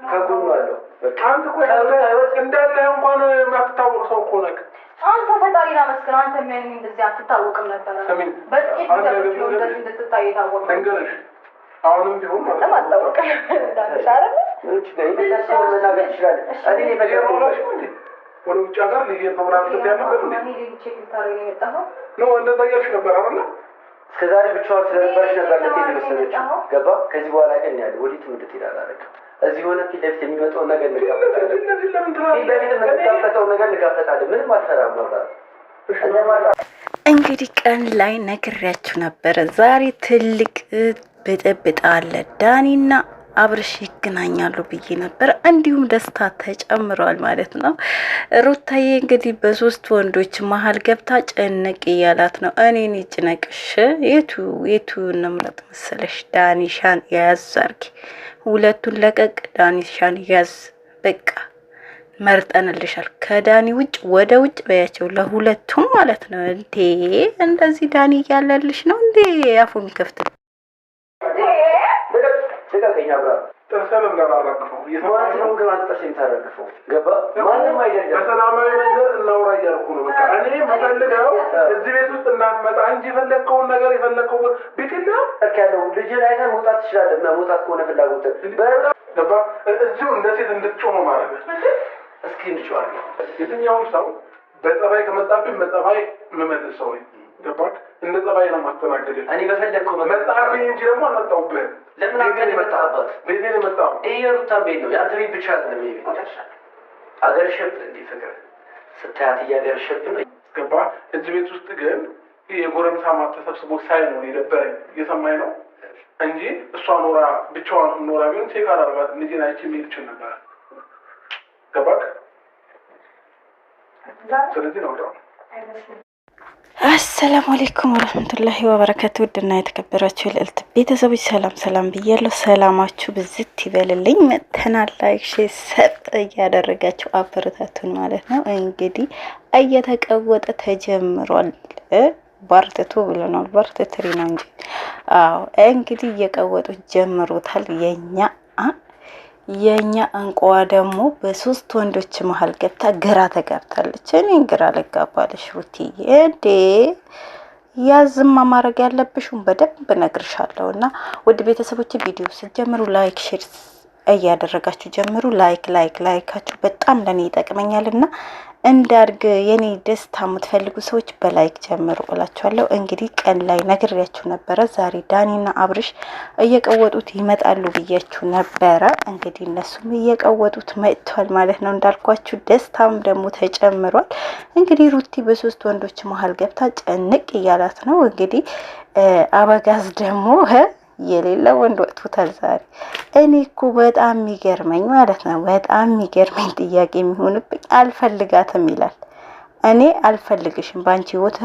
ከጎኑ አለው። አንተ እኮ እንዳለ እንኳን የማትታወቅ ሰው እኮ ነህ። አንተ ፈጣሪን አመስግን። አንተ ምን እንደዚህ አትታወቅም ነበር። በጥቂት ጊዜ ነው እንደዚህ እንድትታይ የታወቀ። ልንገርሽ አሁንም ቢሆን ማለት አታወቅ እንዳልሽ አይደል? እቺ ጋር ይመጣው መናገር ይችላል። እኔ በደረውላሽ እንዴ ወደ ውጭ ሀገር ሊሄድ ነው ምናምን ተያነበር እንዴ? እኔ ቼክ ልታረግ ነው የመጣኸው? ነው እንደዛ እያልሽ ነበር አይደል? እስከዛሬ ብቻዋን ስለነበረች ነበር ለቴሌ መሰለች። ገባ? ከዚህ በኋላ ግን ያለ ወዲት ምንድት ይላል አረጋ እዚህ ሆነ ፊት ለፊት የሚመጣው ነገር እንጋፈጣለን። ፊት ለፊት የምንጋፈጠው ነገር እንጋፈጣለን። ምንም አልፈራም ነበር። እንግዲህ ቀን ላይ ነግሬያችሁ ነበረ። ዛሬ ትልቅ ብጥብጥ አለ። ዳኒና አብርሽ ይገናኛሉ ብዬ ነበር። እንዲሁም ደስታ ተጨምሯል ማለት ነው። ሩታዬ እንግዲህ በሶስት ወንዶች መሀል ገብታ ጨነቅ እያላት ነው። እኔን ይጭነቅሽ የቱ እንምረጥ መሰለሽ? ዳኒሻን ያዝ አርጊ፣ ሁለቱን ለቀቅ፣ ዳኒሻን ያዝ። በቃ መርጠንልሻል። ከዳኒ ውጭ ወደ ውጭ በያቸው ለሁለቱም ማለት ነው። እንዴ እንደዚህ ዳኒ እያለልሽ ነው እንዴ አፉን ከፍት ደጋገኛ ብራ ተሰለም እንዳላረግፈው የማንንም ግን አንተሽን ታረግፈው ገባ። ማንንም አይደለም በሰላማዊ መንገድ እናውራ እያልኩ ነው። በቃ እኔ የምፈልገው እዚህ ቤት ውስጥ እንዳትመጣ እንጂ የፈለግከውን ነገር የፈለግከው ቤትና ያለው ልጅን አይተህ መውጣት ትችላለህ። እና መውጣት ከሆነ ፍላጎት ገባ። እዚሁ እንደ ሴት እንድትጮህ ነው ማለት እስኪ እንድጮህ የትኛውም ሰው በጸባይ ከመጣብኝ በጸባይ የምመልስ ሰው ነኝ። ገባክ? እንደ ጸባይ ነው ማስተናገድ። እኔ በፈለግከው መጣብኝ እንጂ ደግሞ አልመጣሁብህም። ለምን አንተን የመጣህበት ቤቴን የመጣሁ ይሄ የሩታን ቤት ነው። የአንተ ቤት ብቻ አይደለም። ይሄ ቤት አገርሸት እንዴ ፍቅር ስታያት እያገርሸት ነው። ገባ? እዚህ ቤት ውስጥ ግን የጎረምሳ ማት ተሰብስቦ ሳይ ነው የነበረኝ። እየሰማኝ ነው እንጂ እሷ ኖራ ብቻዋን ኖራ ቢሆን ቼክ አላደርጋት ልጄን አይቼ የሚሄድ ይችል ነበር። ገባክ? ስለዚህ ነው ዳው አሰላሙ አለይኩም ወራህመቱላሂ ወበረካቱ። ውድና የተከበራችሁ የልዕልት ቤተሰቦች ሰላም ብያለሁ። ሰላማችሁ ብዝት ይበልልኝ። መተናል ላይክ ሼር ሰብ እያደረጋችሁ አበረታቱን ማለት ነው። እንግዲህ እየተቀወጠ ተጀምሯል። ባርተቱ ብለናል። ባርተትሪ ነው እንጂ አዎ እንግዲህ እየቀወጡት ጀምሮታል። የኛ እንቋ ደግሞ በሶስት ወንዶች መሀል ገብታ ግራ ተጋብታለች። እኔ ግራ ልጋባለሽ ሩቲዬ እንዴ ያዝማ ማድረግ ያለብሽውን በደንብ ነግርሻለሁ። እና ውድ ቤተሰቦች ቪዲዮ ስትጀምሩ ላይክ ሼር እያደረጋችሁ ጀምሩ። ላይካችሁ በጣም ለኔ ይጠቅመኛልና እንዳርግ የኔ ደስታ የምትፈልጉ ሰዎች በላይክ ጀምሩ እላችኋለሁ። እንግዲህ ቀን ላይ ነግሬያችሁ ነበረ። ዛሬ ዳኒና አብርሽ እየቀወጡት ይመጣሉ ብያችሁ ነበረ። እንግዲህ እነሱም እየቀወጡት መጥቷል ማለት ነው። እንዳልኳችሁ ደስታም ደግሞ ተጨምሯል። እንግዲህ ሩቲ በሶስት ወንዶች መሀል ገብታ ጨንቅ እያላት ነው። እንግዲህ አበጋዝ ደግሞ የሌለ ወንድ ወጥቶታል ዛሬ። እኔ እኮ በጣም የሚገርመኝ ማለት ነው በጣም የሚገርመኝ ጥያቄ የሚሆንብኝ አልፈልጋትም ይላል። እኔ አልፈልግሽም፣ ባንቺ ህይወት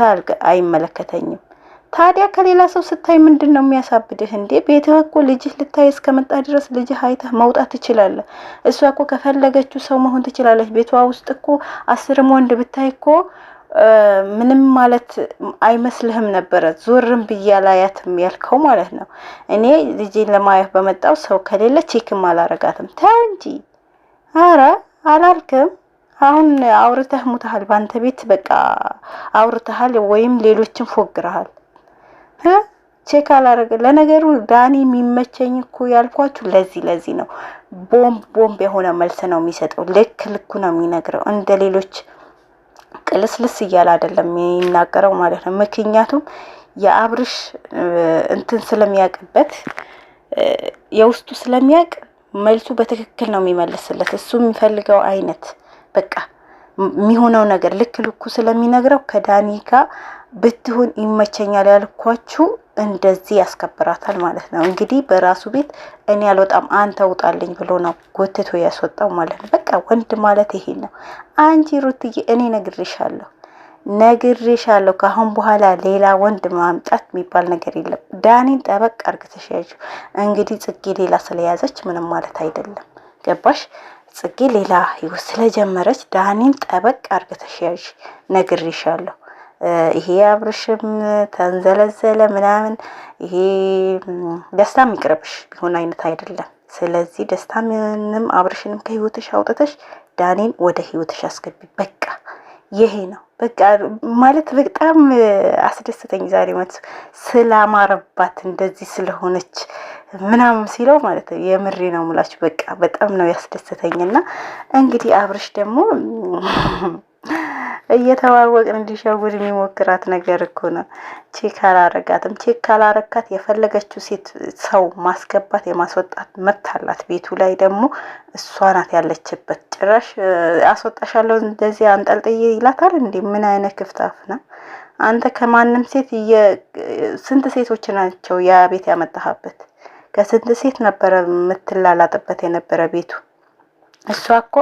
አይመለከተኝም። ታዲያ ከሌላ ሰው ስታይ ምንድነው የሚያሳብድህ እንዴ? ቤትህ እኮ ልጅህ ልታይ እስከመጣ ድረስ ልጅህ አይተህ መውጣት ትችላለህ። እሷ እኮ ከፈለገችው ሰው መሆን ትችላለች። ቤቷ ውስጥ እኮ 10 ወንድ ብታይ እኮ ምንም ማለት አይመስልህም ነበረ። ዞርም ብያላያትም ያልከው ማለት ነው። እኔ ልጄን ለማየት በመጣው ሰው ከሌለ ቼክም አላረጋትም። ተው እንጂ አረ አላልክም። አሁን አውርተህ ሙታል። ባንተ ቤት በቃ አውርተሃል ወይም ሌሎችን ፎግረሃል። ቼክ አላረገ። ለነገሩ ዳኒ የሚመቸኝ እኮ ያልኳችሁ ለዚህ ነው። ቦምብ የሆነ መልስ ነው የሚሰጠው። ልኩ ነው የሚነግረው። እንደ ሌሎች ቅልስልስ እያለ አይደለም የሚናገረው ማለት ነው። ምክንያቱም የአብርሽ እንትን ስለሚያቅበት የውስጡ ስለሚያቅ መልሱ በትክክል ነው የሚመልስለት። እሱ የሚፈልገው አይነት በቃ የሚሆነው ነገር ልኩ ስለሚነግረው ከዳኒ ጋር ብትሆን ይመቸኛል ያልኳችሁ እንደዚህ ያስከብራታል ማለት ነው። እንግዲህ በራሱ ቤት እኔ አልወጣም አንተ ውጣልኝ ብሎ ነው ጎትቶ ያስወጣው ማለት ነው። በቃ ወንድ ማለት ይሄ ነው። አንቺ ሩትዬ እኔ ነግሬሻለሁ ከአሁን በኋላ ሌላ ወንድ ማምጣት የሚባል ነገር የለም። ዳኒን ጠበቅ አርግተሽ ያዡ። እንግዲህ ጽጌ ሌላ ስለያዘች ምንም ማለት አይደለም። ገባሽ? ጽጌ ሌላ ህይወት ስለጀመረች ዳኒን ጠበቅ አርግተሽ ያዡ። ነግሬሻለሁ። ይሄ አብርሽም ተንዘለዘለ ምናምን ይሄ ደስታ የሚቅርብሽ ቢሆን አይነት አይደለም። ስለዚህ ደስታንም አብርሽንም ከህይወትሽ አውጥተሽ ዳኒን ወደ ህይወትሽ አስገቢ። በቃ ይሄ ነው በቃ ማለት በጣም አስደስተኝ ዛሬ ማለት ስላማረባት እንደዚህ ስለሆነች ምናምን ሲለው ማለት ነው። የምሬ ነው ሙላችሁ በቃ በጣም ነው ያስደስተኝና እንግዲህ አብርሽ ደግሞ እየተዋወቅን እንዲሸውድ የሚሞክራት ነገር እኮ ነው። ቼክ አላረጋትም። ቼክ ካላረካት የፈለገችው ሴት ሰው ማስገባት የማስወጣት መብት አላት። ቤቱ ላይ ደግሞ እሷ ናት ያለችበት። ጭራሽ አስወጣሻለሁ እንደዚህ አንጠልጥዬ ይላታል እንዴ! ምን አይነት ክፍታፍ ነው አንተ? ከማንም ሴት ስንት ሴቶች ናቸው ያ ቤት ያመጣህበት? ከስንት ሴት ነበረ የምትላላጥበት የነበረ ቤቱ? እሷ እኮ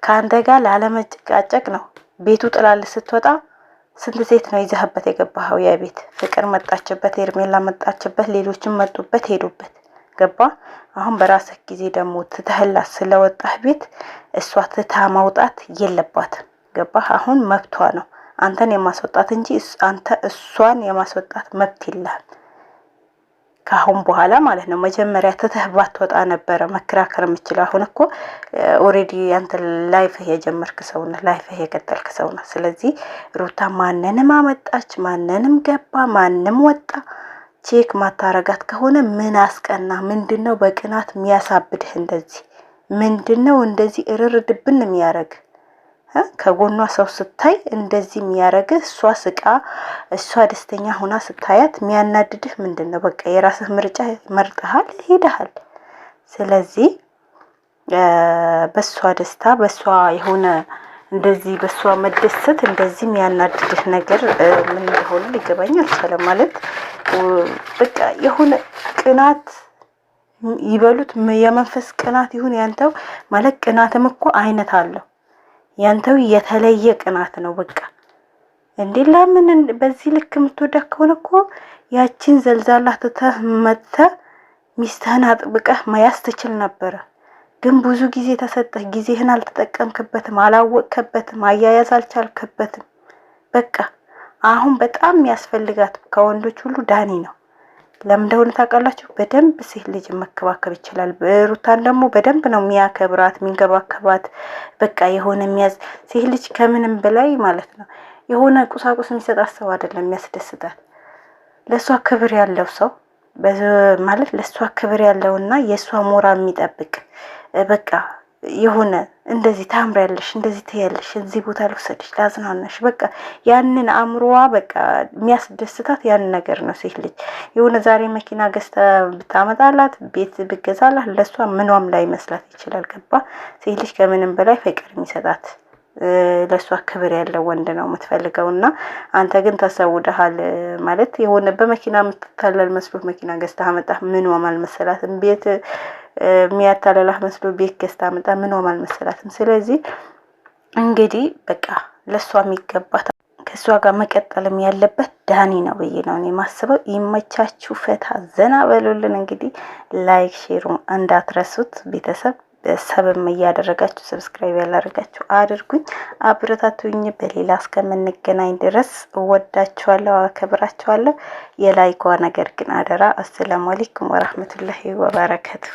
ከአንተ ጋር ላለመጨቃጨቅ ነው ቤቱ ጥላል ስትወጣ ስንት ሴት ነው ይዘህበት የገባኸው? ያ ቤት ፍቅር መጣችበት፣ ሄርሜላ መጣችበት፣ ሌሎችም መጡበት ሄዱበት። ገባ? አሁን በራስህ ጊዜ ደግሞ ትተህላት ስለወጣህ ቤት እሷ ትታ ማውጣት የለባትም። ገባ? አሁን መብቷ ነው አንተን የማስወጣት እንጂ አንተ እሷን የማስወጣት መብት የለህም ካሁን በኋላ ማለት ነው። መጀመሪያ ትተህ ባትወጣ ነበረ መከራከር የምችለው። አሁን እኮ ኦሬዲ አንተ ላይፍህ የጀመርክ ሰው ነህ፣ ላይፍህ የቀጠልክ ሰው ነህ። ስለዚህ ሩታ ማንንም አመጣች፣ ማንንም ገባ፣ ማንም ወጣ ቼክ ማታረጋት ከሆነ ምን አስቀና? ምንድነው በቅናት የሚያሳብድህ? እንደዚህ ምንድነው እንደዚህ እርር ድብን የሚያረግ? ከጎኗ ሰው ስታይ እንደዚህ የሚያረግህ እሷ ስቃ እሷ ደስተኛ ሆና ስታያት የሚያናድድህ ምንድነው? በቃ የራስህ ምርጫ መርጠሃል፣ ሄደሃል። ስለዚህ በሷ ደስታ በሷ የሆነ እንደዚህ በሷ መደሰት እንደዚህ የሚያናድድህ ነገር ምን እንደሆነ ሊገባኝ አልቻለም። ማለት በቃ የሆነ ቅናት ይበሉት የመንፈስ ቅናት ይሁን ያንተው ማለት ቅናትም እኮ አይነት አለው። ያንተው የተለየ ቅናት ነው። በቃ እንዴ ለምን በዚህ ልክ የምትወዳት ከሆነ እኮ ያቺን ዘልዛላ ትተህ መተህ ሚስትህን አጥብቀህ መያዝ ትችል ነበረ። ግን ብዙ ጊዜ ተሰጠህ፣ ጊዜህን አልተጠቀምክበትም፣ አላወቅከበትም፣ አያያዝ አልቻልክበትም። በቃ አሁን በጣም የሚያስፈልጋት ከወንዶች ሁሉ ዳኒ ነው። ለምን እንደሆነ ታውቃላችሁ? በደንብ ሴት ልጅ መከባከብ ይችላል። ሩታን ደግሞ በደንብ ነው የሚያከብራት የሚንከባከባት። በቃ የሆነ የሚያዝ ሴት ልጅ ከምንም በላይ ማለት ነው የሆነ ቁሳቁስ የሚሰጣት ሰው አይደለም የሚያስደስታት። ለሷ ክብር ያለው ሰው ማለት ለሷ ክብር ያለውና የሷ ሞራል የሚጠብቅ በቃ የሆነ እንደዚህ ታምሪያለሽ፣ እንደዚህ ትያለሽ፣ እዚህ ቦታ ልውሰድሽ፣ ላዝናናሽ፣ በቃ ያንን አእምሮዋ በቃ የሚያስደስታት ያን ነገር ነው። ሴት ልጅ የሆነ ዛሬ መኪና ገዝታ ብታመጣላት ቤት ብገዛላት ለሷ ምኗም ላይ መስላት ይችላል። ገባ? ሴት ልጅ ከምንም በላይ ፍቅር የሚሰጣት ለሷ ክብር ያለው ወንድ ነው የምትፈልገውና አንተ ግን ተሰውደሃል። ማለት የሆነ በመኪና የምትታለል መስሎ መኪና ገዝታ አመጣ ምንም አልመሰላትም። ቤት የሚያታለላህ መስሎ ቤት ገዝታ አመጣ ምንም አልመሰላትም። ስለዚህ እንግዲህ በቃ ለሷ የሚገባት ከሷ ጋር መቀጠልም ያለበት ዳኒ ነው ብዬ ነው እኔ ማስበው። ይመቻችሁ፣ ፈታ ዘና በሉልን። እንግዲህ ላይክ ሼሩ እንዳትረሱት ቤተሰብ ሰብም እያደረጋችሁ ሰብስክራይብ ያላደረጋችሁ አድርጉኝ፣ አብረታቱኝ። በሌላ እስከምንገናኝ ድረስ እወዳችኋለሁ፣ አከብራችኋለሁ። የላይኳ ነገር ግን አደራ። አሰላሙ አለይኩም ወራህመቱላሂ ወበረካቱ።